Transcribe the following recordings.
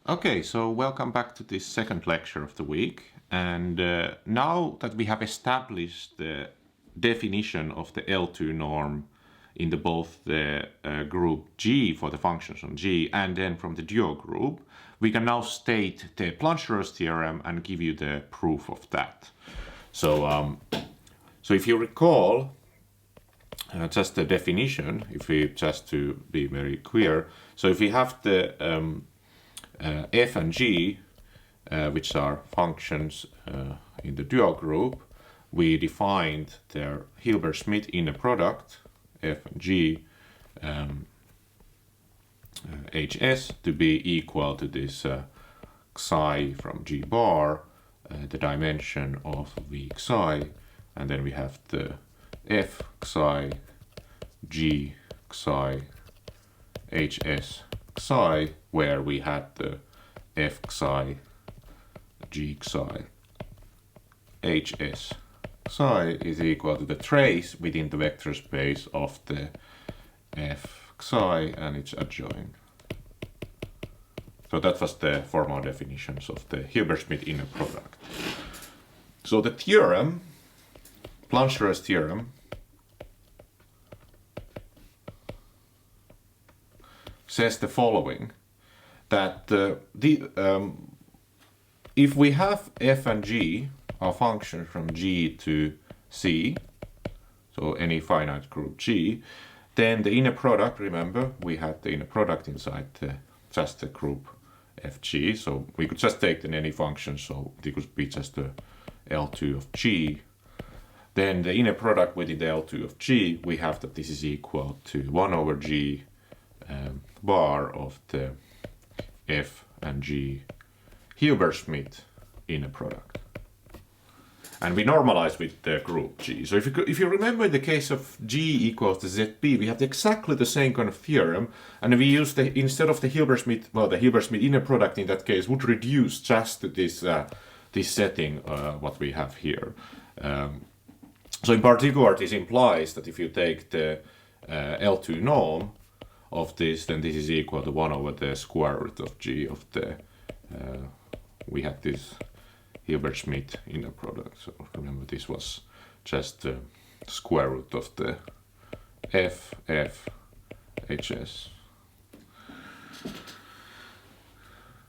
Okay, so welcome back to this second lecture of the week. And now that we have established the definition of the L2 norm in both the group G for the functions on G and then from the dual group, we can now state the Plancherel theorem and give you the proof of that. So if you recall, just the definition, just to be very clear, so if we have the f and g, which are functions in the dual group, we defined their Hilbert-Smith inner product, f and g, hs, to be equal to this psi from g bar, the dimension of v psi, and then we have the f psi, g psi, hs psi, where we had the f psi, g psi, hs psi is equal to the trace within the vector space of the f psi and its adjoint. So that was the formal definitions of the Hilbert-Smith inner product. So the theorem, Plancherel theorem, says the following, that if we have f and g are functions from G to C, so any finite group G, then the inner product, remember, we had the inner product inside just the group Fg, so we could just take any function, so it could be just the L2 of G. Then the inner product within the L2 of G, we have that this is equal to 1 over G bar of the f and g Hilbert-Smith inner product. And we normalize with the group G. So if you remember in the case of G equals to ZP, we have exactly the same kind of theorem, and we use instead of the Hilbert-Smith, well, the Hilbert-Smith inner product in that case would reduce just to this setting what we have here. So in particular, this implies that if you take the L2 norm of this, then this is equal to 1 over the square root of G of the, we had this Hilbert-Smith inner product. So remember, this was just the square root of the f, hs.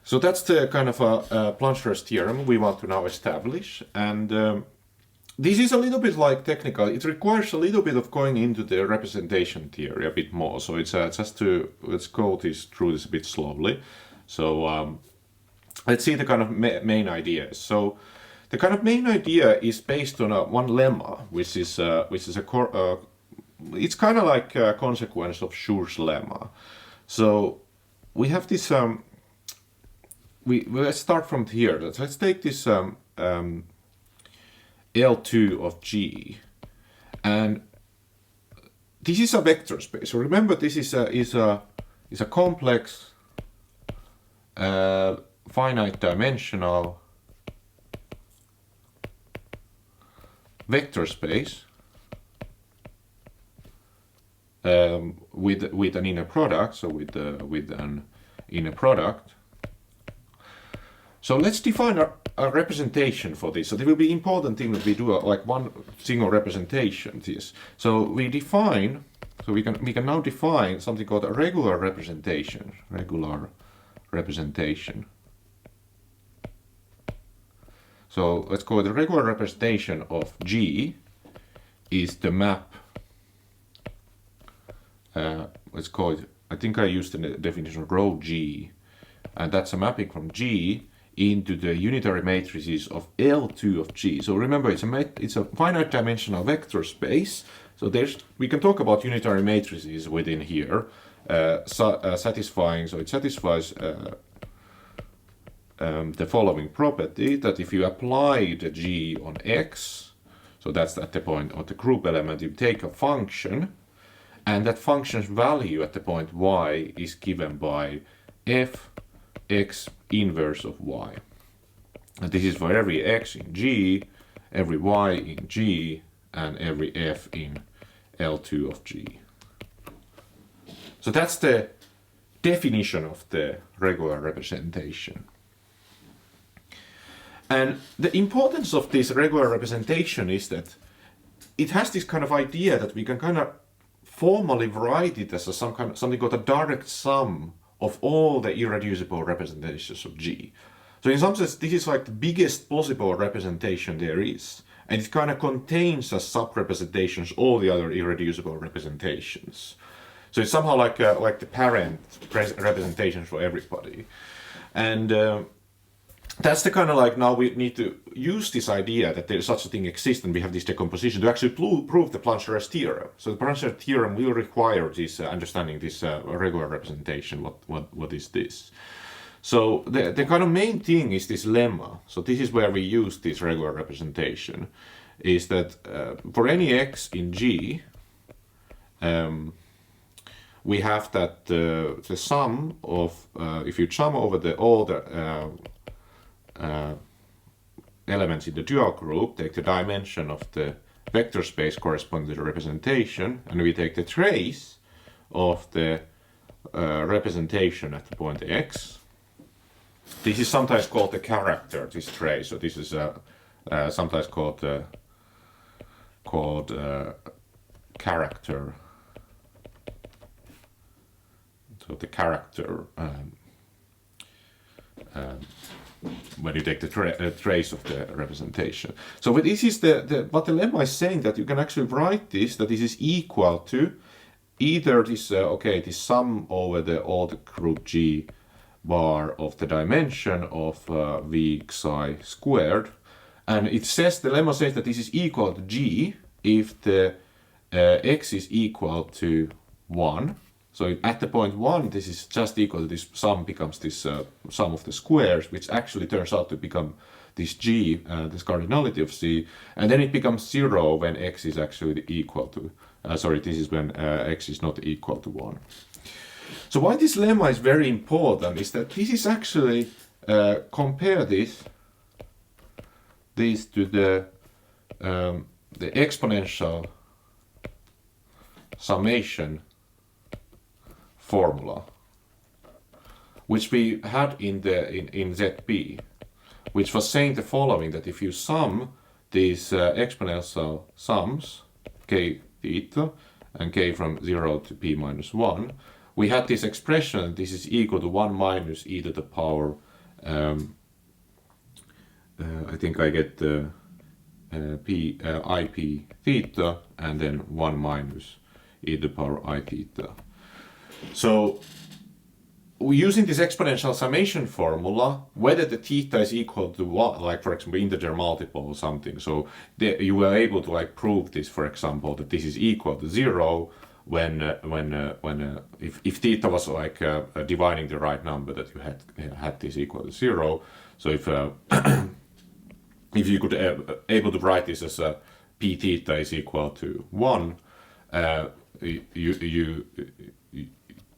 So that's the kind of a Plancherel theorem we want to now establish. And this is a little bit like technical. It requires a little bit of going into the representation theory a bit more. So it's let's go through this a bit slowly. So let's see the kind of main ideas. So the kind of main idea is based on one lemma, which is it's kind of like a consequence of Schur's lemma. So we have this. Let's start from here. Let's take this. L2 of G, and this is a vector space. So remember, this is a complex, finite dimensional vector space with an inner product. So with an inner product. So let's define a representation for this. So there will be important thing that we do like one single representation. This. So we define. So we can now define something called a regular representation. Regular representation. So let's call it the regular representation of G is the map. Let's call it. I think I used the definition of rho G, and that's a mapping from G into the unitary matrices of L2 of G. So remember, it's a finite dimensional vector space. So we can talk about unitary matrices within here, satisfying. So it satisfies the following property, that if you apply the G on X, so that's at the point of the group element, you take a function, and that function's value at the point Y is given by f x inverse of y. And this is for every x in G, every y in G, and every f in L2 of G. So that's the definition of the regular representation. And the importance of this regular representation is that it has this kind of idea that we can kind of formally write it as something called a direct sum of all the irreducible representations of G. So in some sense, this is like the biggest possible representation there is. And it kind of contains as sub-representations all the other irreducible representations. So it's somehow like the parent representations for everybody. And that's the kind of like, now we need to use this idea that there such a thing exists and we have this decomposition to actually prove the Plancherel theorem. So the Plancherel theorem will require this understanding this regular representation. What is this? So the kind of main thing is this lemma. So this is where we use this regular representation, is that for any x in G, we have that the sum of, if you sum over all the elements in the dual group, take the dimension of the vector space corresponding to the representation, and we take the trace of the representation at the point x. This is sometimes called the character, this trace. So this is sometimes called character. So the character when you take the trace of the representation. So this is what the lemma is saying, that you can actually write this, that this is equal to either this this sum over all the group G bar of the dimension of v psi squared, and it says, the lemma says that this is equal to G if the x is equal to 1. So at the point 1, this is just equal to this sum becomes this sum of the squares, which actually turns out to become this G, this cardinality of C, and then it becomes 0 when x is actually equal to, this is when x is not equal to 1. So why this lemma is very important is that this is actually, compare this to the exponential summation formula, which we had in ZP, which was saying the following, that if you sum these exponential sums, k theta and k from 0 to p minus 1, we had this expression, this is equal to 1 minus e to the power, I think I get ip theta, and then 1 minus e to the power I theta. So we're using this exponential summation formula, whether the theta is equal to what, like for example integer multiple or something. So you were able to like prove this, for example, that this is equal to 0 when if theta was like dividing the right number, that you had this equal to 0. So if you could able to write this as p theta is equal to 1,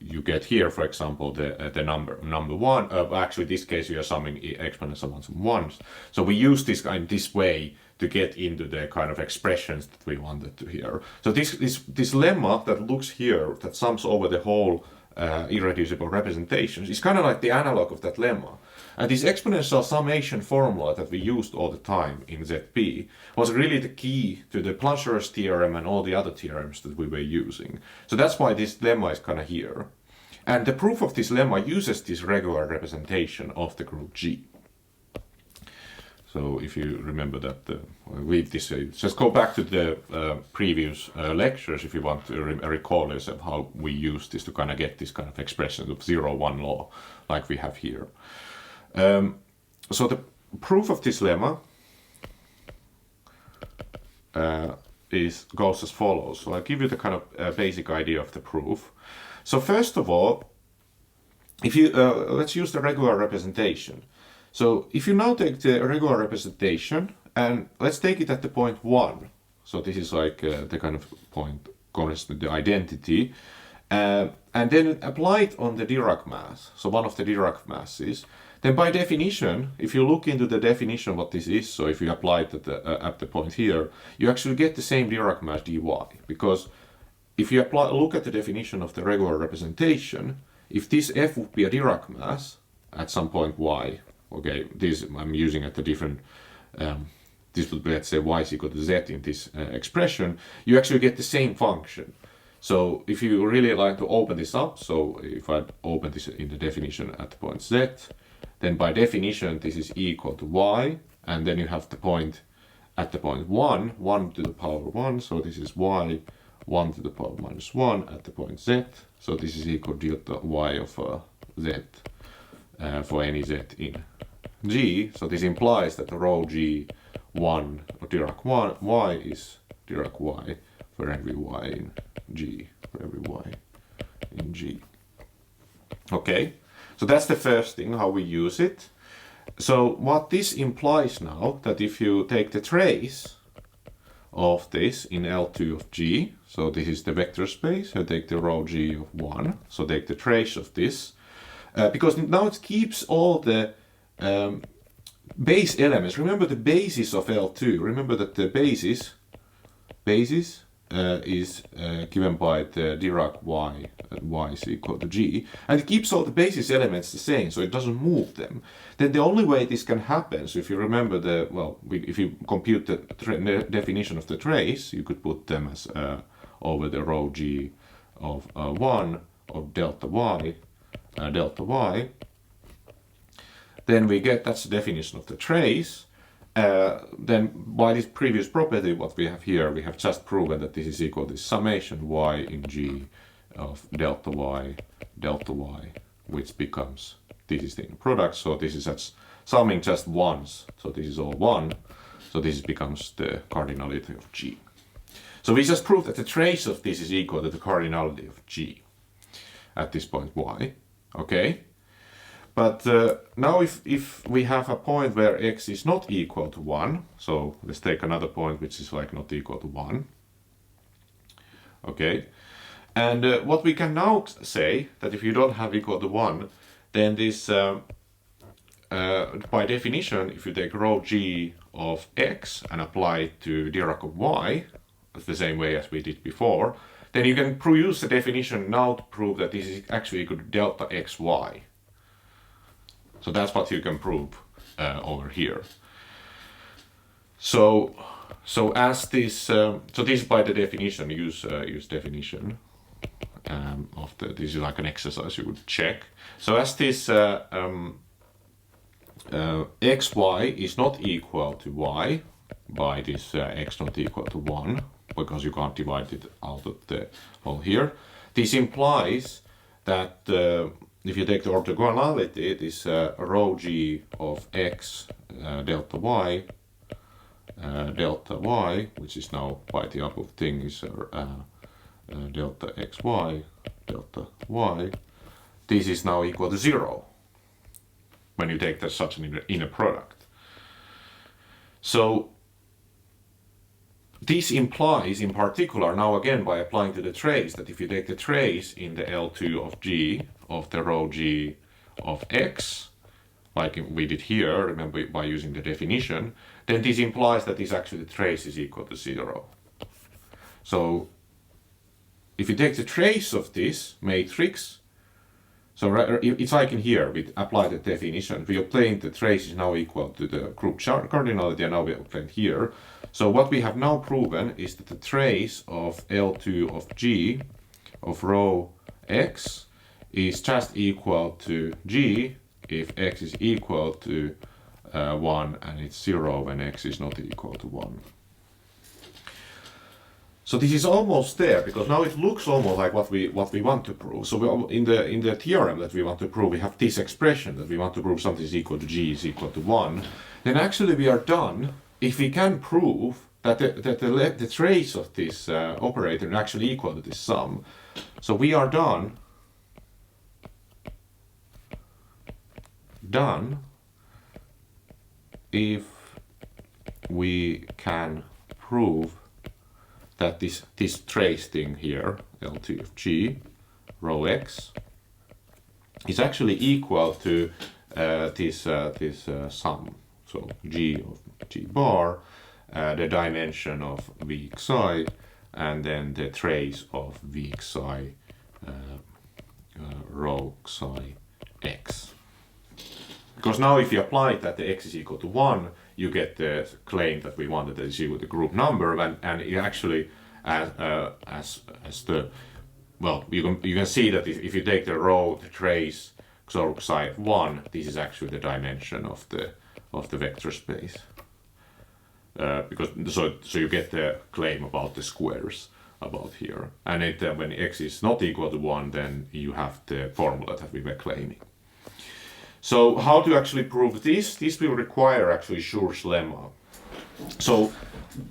you get here, for example, the number 1. Actually, in this case, we are summing exponential ones and ones. So we use this way to get into the kind of expressions that we wanted to hear. So this lemma that looks here, that sums over the whole irreducible representations, is kind of like the analog of that lemma. And this exponential summation formula that we used all the time in ZP was really the key to the Plancherel theorem and all the other theorems that we were using. So that's why this lemma is kind of here. And the proof of this lemma uses this regular representation of the group G. So if you remember that, just go back to the previous lectures if you want to recall yourself how we use this to kind of get this kind of expression of 0-1 law like we have here. So the proof of this lemma goes as follows. So I'll give you the kind of basic idea of the proof. So first of all, if you let's use the regular representation. So if you now take the regular representation and let's take it at the point 1. So this is like the kind of point corresponding to the identity, and then apply it on the Dirac mass. So one of the Dirac masses. Then by definition, if you look into the definition what this is, so if you apply it at the point here, you actually get the same Dirac mass dy. Because if you look at the definition of the regular representation, if this f would be a Dirac mass at some point y, okay, this I'm using at a different, this would be, let's say, y is equal to z in this expression, you actually get the same function. So if you really like to open this up, so if I open this in the definition at the point z, then by definition this is equal to y, and then you have the point at the point 1 to the power 1, so this is y 1 to the power minus 1 at the point z, so this is equal to delta y of z for any z in G, so this implies that the rho G1 or Dirac y is Dirac y for every y in G, for every y in G. Okay, so that's the first thing, how we use it. So what this implies now, that if you take the trace of this in L2 of G, so this is the vector space, you take the rho G of 1, so take the trace of this, because now it keeps all the base elements. Remember the basis of L2, remember that the basis is given by the Dirac y, and y is equal to G, and it keeps all the basis elements the same, so it doesn't move them. Then the only way this can happen, so if you remember the, well, if you compute the definition of the trace, you could put them as over the rho G of 1 of delta y, then we get, that's the definition of the trace. Then by this previous property, what we have here, we have just proven that this is equal to summation y in G of delta y, which becomes, this is the inner product, so this is summing just ones, so this is all 1, so this becomes the cardinality of G. So we just proved that the trace of this is equal to the cardinality of G at this point y, okay? But now if we have a point where x is not equal to 1, so let's take another point which is like not equal to 1, okay? And what we can now say, that if you don't have equal to 1, then this, by definition, if you take rho G of x and apply it to Dirac of y, the same way as we did before, then you can use the definition now to prove that this is actually equal to delta xy. So that's what you can prove over here. So as this, so this by the definition, use definition of the, this is like an exercise you would check. So as this xy is not equal to y by this x not equal to 1, because you can't divide it out of the whole here, this implies that if you take the orthogonality, this rho G of x delta y, which is now by the above thing, is delta xy, delta y, this is now equal to 0 when you take such an inner product. So this implies in particular, now again by applying to the trace, that if you take the trace in the L2 of G of the rho G of x, like we did here, remember by using the definition, then this implies that this actually the trace is equal to 0. So if you take the trace of this matrix, so it's like in here, we apply the definition, we obtain the trace is now equal to the group cardinality, and now we obtain here. So what we have now proven is that the trace of L2 of G of rho x is just equal to G if x is equal to 1 and it's 0 when x is not equal to 1. So this is almost there, because now it looks almost like what we want to prove. So in the theorem that we want to prove, we have this expression that we want to prove something is equal to G is equal to 1. Then actually we are done if we can prove that the trace of this operator is actually equal to this sum. So we are done if we can prove that this trace thing here, L2 of G, rho x, is actually equal to this sum. So G of G bar, the dimension of Vxi, and then the trace of Vxi rho psi x. Because now if you apply that the x is equal to 1, you get the claim that we wanted that is equal to the group number, and it actually as the, well, you can see that if you take the row, the trace xor psi 1, this is actually the dimension of the vector space. Because so you get the claim about the squares about here, and when x is not equal to 1, then you have the formula that we were claiming. So how to actually prove this? This will require actually Schur's lemma. So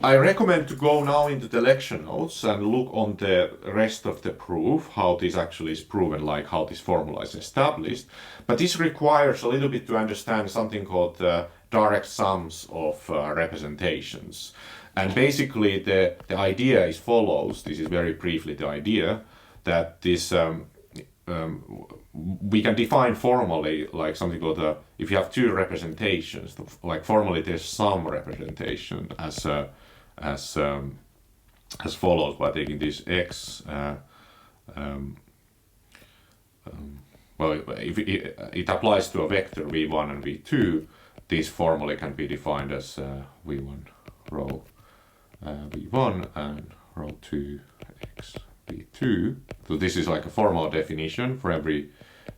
I recommend to go now into the lecture notes and look on the rest of the proof, how this actually is proven, like how this formula is established. But this requires a little bit to understand something called direct sums of representations. And basically the idea is follows, this is very briefly the idea, that this we can define formally like something called if you have two representations, like formally there's some representation as follows by taking this x. Well, if it applies to a vector v1 and v2, this formally can be defined as v1 row v1 and row 2 x v2. So this is like a formal definition for every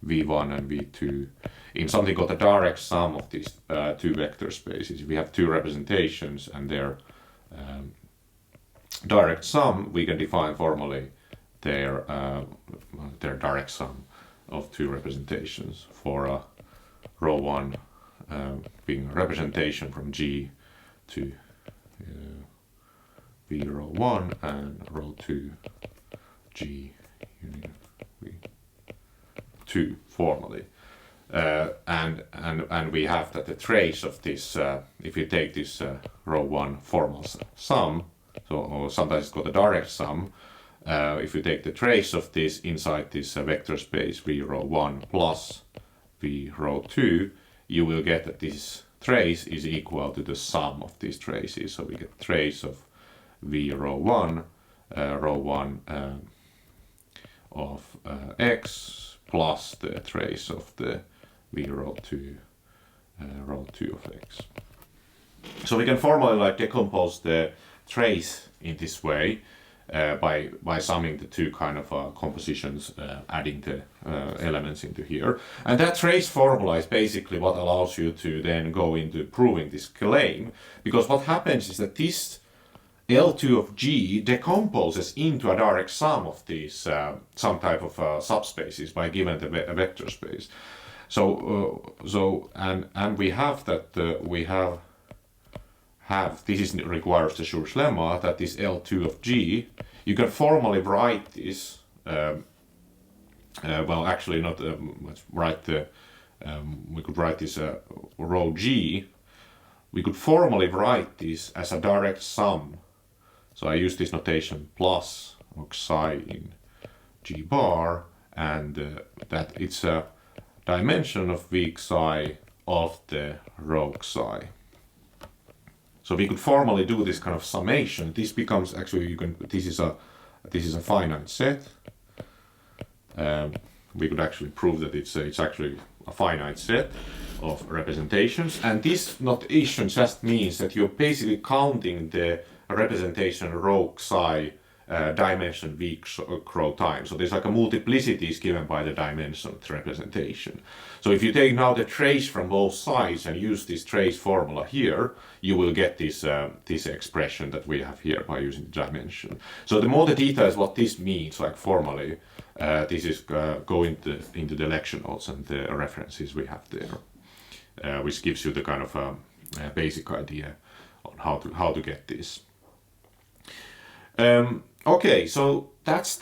v1 and v2 in something called the direct sum of these two vector spaces. If we have two representations and their direct sum, we can define formally their direct sum of two representations for row 1 being a representation from G to v row 1 and row 2 G union v2 formally. And we have that the trace of this, if you take this row 1 formal sum, so or sometimes it's called the direct sum, if you take the trace of this inside this vector space v row 1 plus v row 2, you will get that this trace is equal to the sum of these traces. So we get trace of v row 1 of x plus the trace of the v row 2 of x. So we can formally like decompose the trace in this way by summing the two kind of compositions, adding the elements into here. And that trace formula is basically what allows you to then go into proving this claim, because what happens is that this L2 of G decomposes into a direct sum of these some type of subspaces by given the vector space. So and we have that we have this requires the Schur's lemma, that this L2 of G, you can formally write this well actually not let's write the we could write this row G, we could formally write this as a direct sum. So I use this notation plus psi in G bar, and that it's a dimension of v psi of the row psi. So we could formally do this kind of summation. This becomes actually this is a finite set. We could actually prove that it's actually a finite set of representations, and this notation just means that you're basically counting the representation rho psi dimension v row time. So there's like a multiplicity is given by the dimension of the representation. So if you take now the trace from both sides and use this trace formula here, you will get this this expression that we have here by using the dimension. So the more the details what this means, like formally, this is going into the lecture notes and the references we have there, which gives you the kind of basic idea on how to get this. Okay, so that's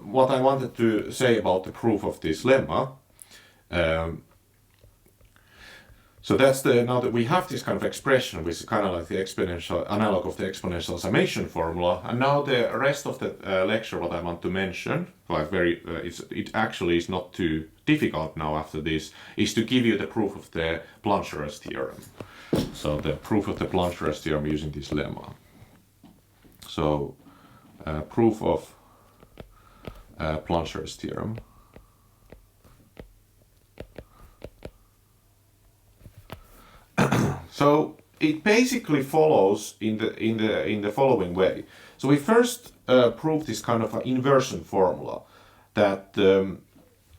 what I wanted to say about the proof of this lemma. So that's now that we have this kind of expression, which is kind of like the exponential analog of the exponential summation formula. And now the rest of the lecture, what I want to mention, like it actually is not too difficult now after this, is to give you the proof of the Plancherel theorem. So the proof of the Plancherel theorem using this lemma. So proof of Plancherel theorem. So it basically follows in the following way. So we first prove this kind of an inversion formula, that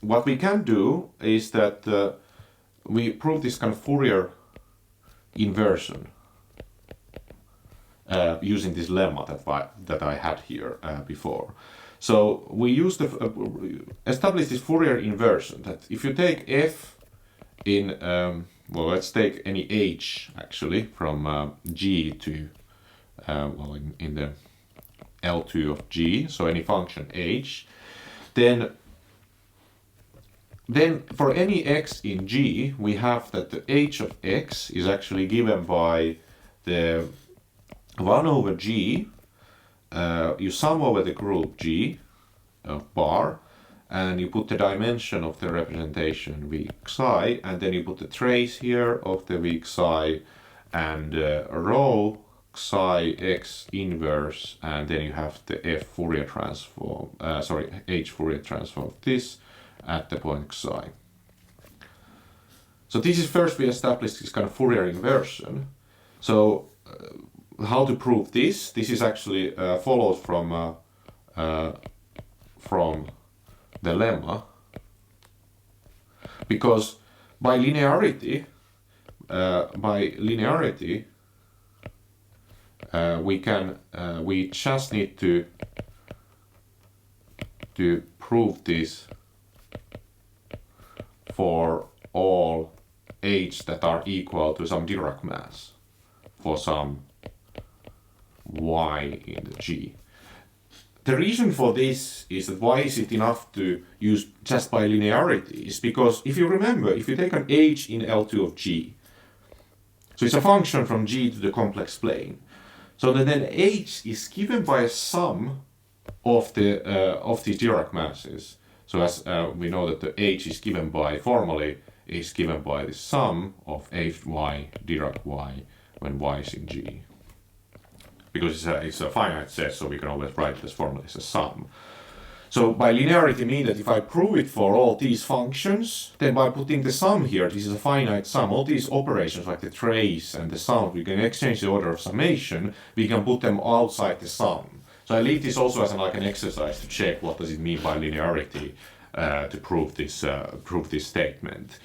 what we can do is that we prove this kind of Fourier inversion using this lemma that I had here before. So we use establish this Fourier inversion, that if you take f in well, let's take any h actually from g to well, in the L2 of g, so any function h, then for any x in g, we have that the h of x is actually given by the 1 over g, you sum over the group g of bar, and you put the dimension of the representation weak psi, and then you put the trace here of the weak psi, and rho psi x inverse, and then you have the f Fourier transform, h Fourier transform of this at the point psi. So this is first we established this kind of Fourier inversion. So how to prove this? This is actually follows from the lemma, because by linearity we just need to prove this for all h that are equal to some Dirac mass for some y in the G. The reason for this is that why is it enough to use just by linearity is because if you remember, if you take an h in L2 of G, so it's a function from G to the complex plane, so that then h is given by a sum of these Dirac masses. So as we know that the h is given by, formally, is given by the sum of hy Dirac y when y is in G. Because it's a finite set, so we can always write this formula as a sum. So by linearity mean that if I prove it for all these functions, then by putting the sum here, this is a finite sum, all these operations like the trace and the sum, we can exchange the order of summation, we can put them outside the sum. So I leave this also as like an exercise to check what does it mean by linearity to prove this statement.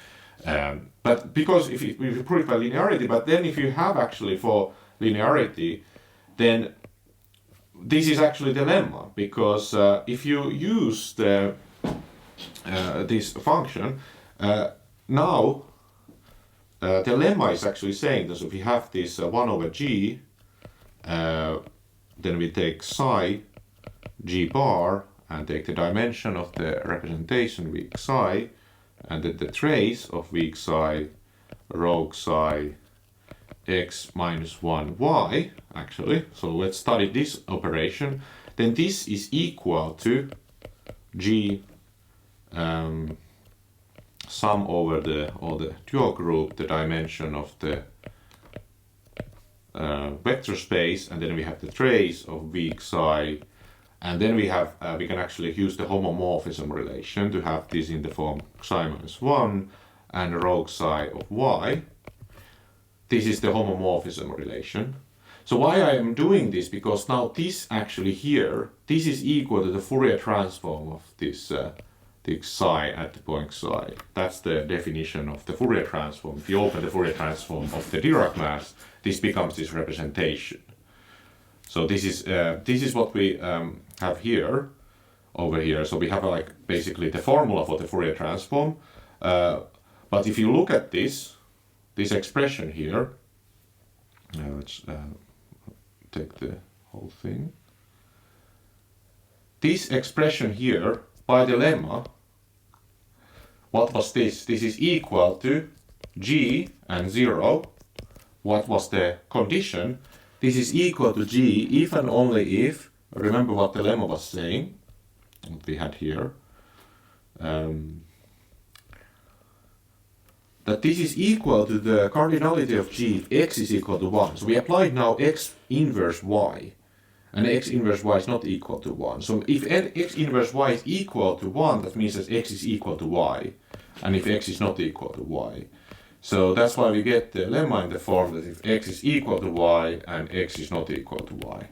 But because if you prove it by linearity, but then if you have actually for linearity, then this is actually the lemma, because if you use this function, now the lemma is actually saying that if we have this 1 over g, then we take psi g bar and take the dimension of the representation weak psi, and then the trace of weak psi rho psi x minus 1 y, actually. So let's study this operation. Then this is equal to g sum over all the dual group, the dimension of the vector space, and then we have the trace of weak psi, and then we have we can actually use the homomorphism relation to have this in the form psi minus 1 and rho psi of y. This is the homomorphism relation. So why I am doing this, because now this actually here, this is equal to the Fourier transform of this psi at the point psi. That's the definition of the Fourier transform. If you open the Fourier transform of the Dirac mass, this becomes this representation. So this is what we have here, over here. So we have like basically the formula for the Fourier transform. But if you look at this expression here, let's take the whole thing. This expression here, by the lemma, what was this? This is equal to g and 0. What was the condition? This is equal to g if and only if, remember what the lemma was saying, what we had here, that this is equal to the cardinality of g if x is equal to 1. So we applied now x inverse y, and x inverse y is not equal to 1. So if x inverse y is equal to 1, that means that x is equal to y, and if x is not equal to y. So that's why we get the lemma in the form that if x is equal to y and x is not equal to y.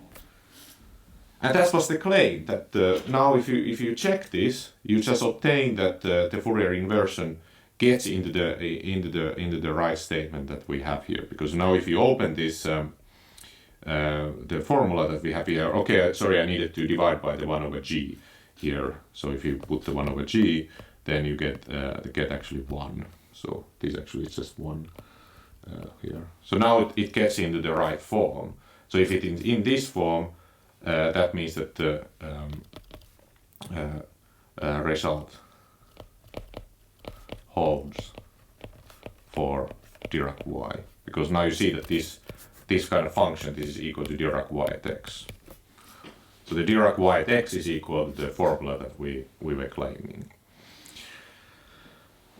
And that was the claim that now if you check this, you just obtain that the Fourier inversion gets into the right statement that we have here. Because now if you open this the formula that we have here, okay, sorry, I needed to divide by the 1 over g here. So if you put the 1 over g, then you get actually 1. So this actually is just 1 here. So now it gets into the right form. So if it is in this form, that means that the result holds for Dirac y, because now you see that this kind of function, this is equal to Dirac y at x. So the Dirac y at x is equal to the formula that we were claiming.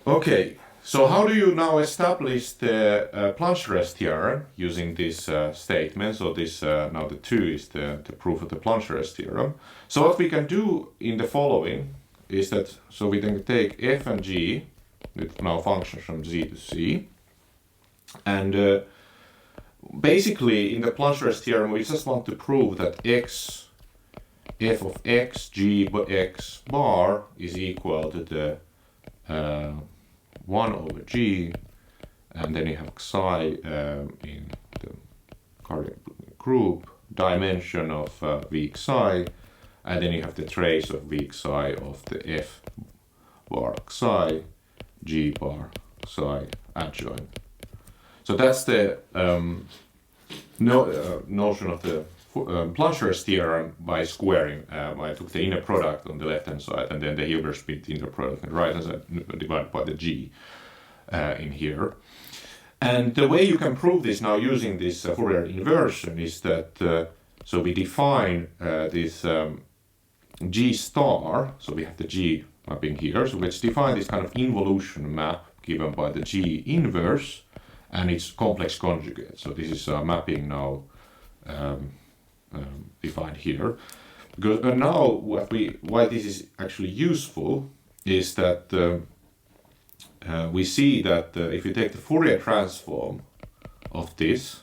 Okay, so how do you now establish the Plancherel theorem using this statement? So this now the 2 is the proof of the Plancherel theorem. So what we can do in the following is that, so we can take f and g, with now functions from z to c, and basically in the Plancherel theorem we just want to prove that x, f of x, g x bar is equal to the 1 over g, and then you have psi in the group dimension of v psi, and then you have the trace of v psi of the f bar psi, g bar psi adjoint. So that's the notion of the Plancherel theorem by squaring. I took the inner product on the left hand side and then the Hilbert-Smith inner product on the right hand side divided by the g in here. And the way you can prove this now using this Fourier inversion is that so we define this g star, so we have the g mapping here, so let's define this kind of involution map given by the g inverse and its complex conjugate. So this is a mapping now defined here. Because now why this is actually useful is that we see that if you take the Fourier transform of this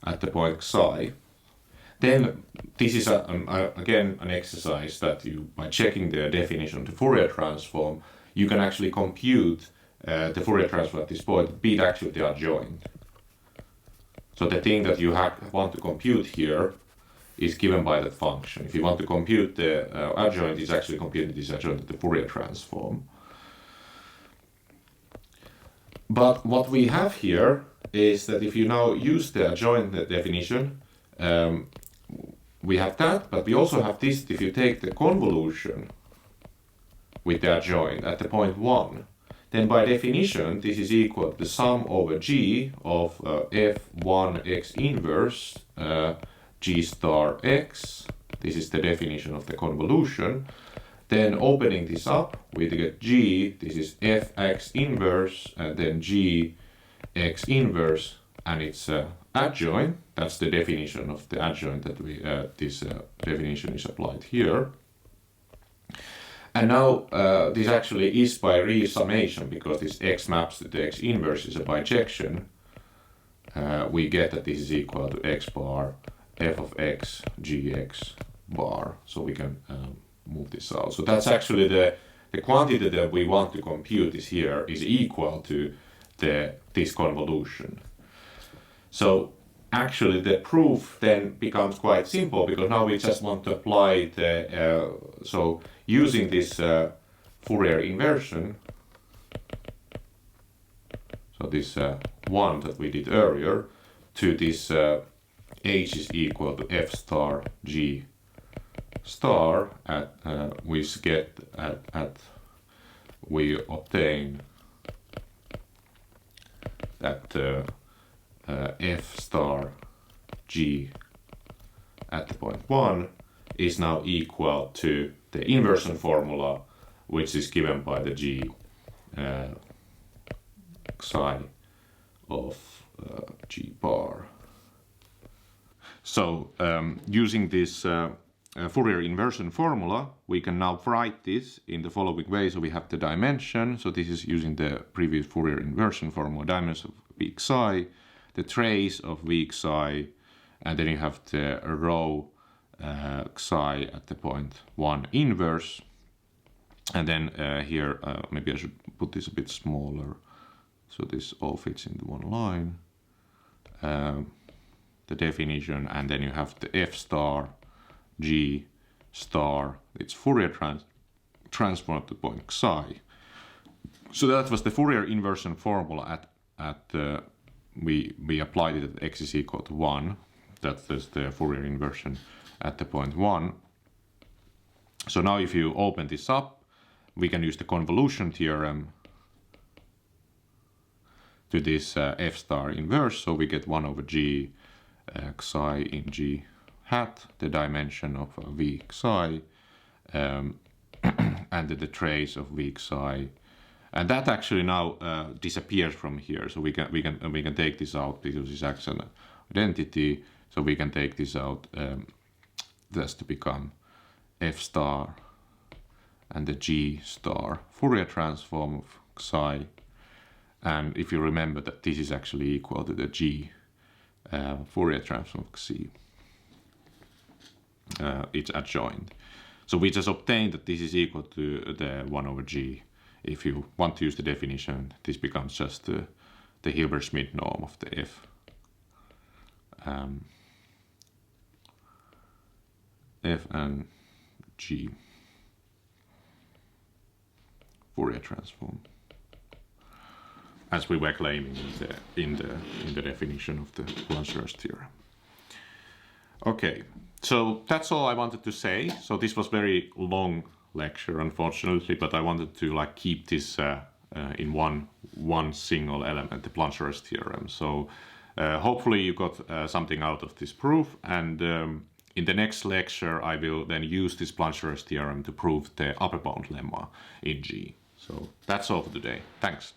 at the point psi, then this is again an exercise that you, by checking the definition of the Fourier transform, you can actually compute the Fourier transform at this point, be it actually the adjoint. So the thing that you want to compute here is given by that function. If you want to compute the adjoint, it's actually computing this adjoint of the Fourier transform. But what we have here is that if you now use the adjoint definition, we have that, but we also have this. If you take the convolution with the adjoint at the point 1, then by definition this is equal to the sum over g of f1 x inverse g star x. This is the definition of the convolution. Then opening this up, we get g, this is fx inverse, and then g x inverse, and its adjoint. That's the definition of the adjoint that we this definition is applied here. And now this actually is by resummation, because this x maps to the x inverse is a bijection. We get that this is equal to x bar f of x gx bar. So we can move this out. So that's actually the quantity that we want to compute is here is equal to this convolution. So actually the proof then becomes quite simple, because now we just want to apply the so using this Fourier inversion, so this one that we did earlier, to this h is equal to f star g star, at we obtain that f star g at the point 1 is now equal to the inversion formula, which is given by the g psi of g bar. So using this Fourier inversion formula, we can now write this in the following way. So we have the dimension. So this is using the previous Fourier inversion formula, dimension of weak psi, the trace of weak psi, and then you have the rho psi at the point 1 inverse. And then here, maybe I should put this a bit smaller, so this all fits into one line. The definition, and then you have the f star, g star, it's Fourier transform at the point psi. So that was the Fourier inversion formula we applied it at x is equal to 1. That is the Fourier inversion at the point 1. So now if you open this up, we can use the convolution theorem to this f star inverse. So we get 1 over g psi in g hat, the dimension of v psi, and the trace of v psi. And that actually now disappears from here. So we can take this out because it's actually an identity. So we can take this out that's to become f star and the g star Fourier transform of psi. And if you remember that this is actually equal to the g Fourier transform of xi, it's adjoint. So we just obtained that this is equal to the 1 over g. If you want to use the definition, this becomes just the Hilbert-Schmidt norm of the f. F and g Fourier transform, as we were claiming in the definition of the Plancherel theorem. Okay, so that's all I wanted to say. So this was very long lecture, unfortunately, but I wanted to keep this in one single element, the Plancherel theorem. So hopefully you got something out of this proof, and in the next lecture I will then use this Plancherel theorem to prove the upper bound lemma in G. So that's all for today. Thanks.